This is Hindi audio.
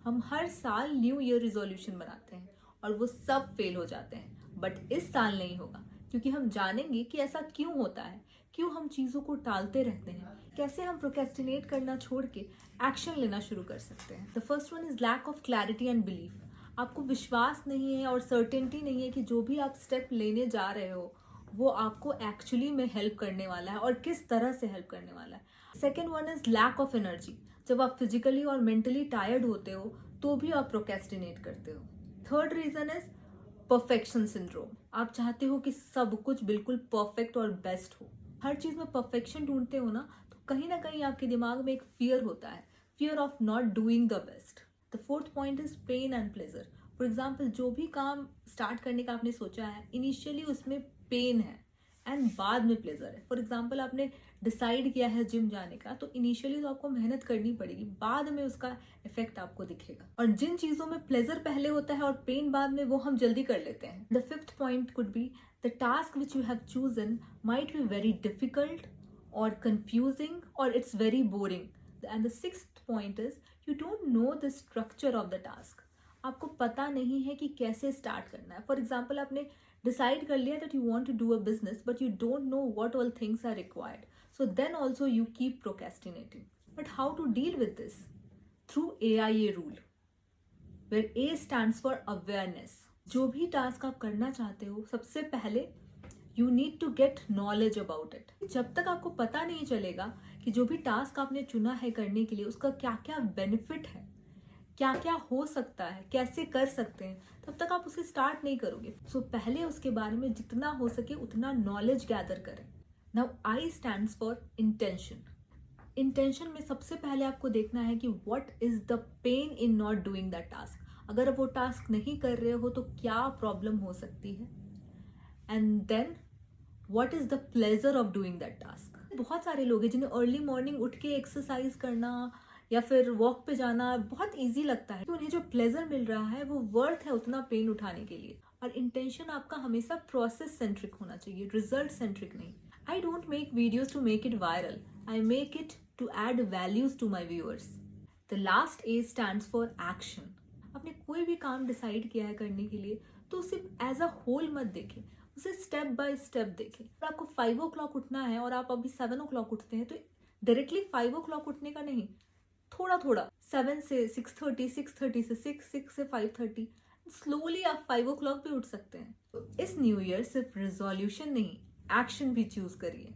हम हर साल न्यू ईयर रिजोल्यूशन बनाते हैं और वो सब फेल हो जाते हैं, बट इस साल नहीं होगा, क्योंकि हम जानेंगे कि ऐसा क्यों होता है, क्यों हम चीज़ों को टालते रहते हैं, कैसे हम प्रोक्रेस्टिनेट करना छोड़ के एक्शन लेना शुरू कर सकते हैं। The first one is lack of clarity and belief. आपको विश्वास नहीं है और सर्टेनिटी नहीं है कि जो भी आप स्टेप लेने जा रहे हो वो आपको एक्चुअली में हेल्प करने वाला है और किस तरह से हेल्प करने वाला है। Second one is lack of energy. जब आप फिजिकली और मेंटली टायर्ड होते हो तो भी आप प्रोक्रेस्टिनेट करते हो। Third reason is perfection syndrome. आप चाहते हो कि सब कुछ बिल्कुल परफेक्ट और बेस्ट हो, हर चीज में परफेक्शन ढूंढते हो ना, तो कहीं ना कहीं आपके दिमाग में एक फियर होता है, fear of not doing the best. The fourth point is pain and pleasure. For example, जो भी काम स्टार्ट करने का आपने सोचा है, इनिशियली उसमें पेन है एंड बाद में प्लेजर है। फॉर एग्जाम्पल, आपने डिसाइड किया है जिम जाने का, तो इनिशियली तो आपको मेहनत करनी पड़ेगी, बाद में उसका इफेक्ट आपको दिखेगा। और जिन चीजों में प्लेजर पहले होता है और पेन बाद में, वो हम जल्दी कर लेते हैं। The fifth point could be the task which you have chosen might be very difficult or confusing or it's very boring. And the sixth point is you don't know the structure of the task. आपको पता नहीं है कि कैसे स्टार्ट करना है। फॉर एग्जाम्पल, आपने डिसाइड कर लिया that you want to do a business but you don't know what all things are required, so then also you keep procrastinating. But how to deal with this? Through AIA rule, where A stands for awareness. जो भी टास्क आप करना चाहते हो, सबसे पहले you need to get knowledge about it. जब तक आपको पता नहीं चलेगा कि जो भी टास्क आपने चुना है करने के लिए उसका क्या क्या बेनिफिट है, क्या क्या हो सकता है, कैसे कर सकते हैं, तब तक आप उसे स्टार्ट नहीं करोगे। सो पहले उसके बारे में जितना हो सके उतना नॉलेज गैदर करें। Now I stands for intention. Intention में सबसे पहले आपको देखना है कि what is the pain in not doing that task. अगर वो टास्क नहीं कर रहे हो तो क्या प्रॉब्लम हो सकती है, and then what is the pleasure of doing that task. बहुत सारे लोग हैं जिन्हें अर्ली मॉर्निंग उठ के एक्सरसाइज करना या फिर वॉक पे जाना बहुत ईजी लगता है, कि उन्हें जो प्लेजर मिल रहा है वो वर्थ है उतना पेन उठाने के लिए। और इंटेंशन आपका हमेशा प्रोसेस सेंट्रिक होना चाहिए, रिजल्ट सेंट्रिक नहीं। I don't make videos to make it viral, I make it to add values to my viewers. The last A stands for action. आपने कोई भी काम डिसाइड किया है करने के लिए तो उसे एज अ होल मत देखें, उसे स्टेप बाय स्टेप देखें। अगर आपको 5 o'clock उठना है और आप अभी 7 o'clock उठते हैं, तो डायरेक्टली 5 o'clock उठने का नहीं, थोड़ा थोड़ा 7 से 6:30, 6:30 से 6, 6 से 5:30, स्लोली आप 5 o'clock भी उठ सकते हैं। तो इस न्यू ईयर सिर्फ रिजोल्यूशन नहीं, एक्शन भी चूज करिए।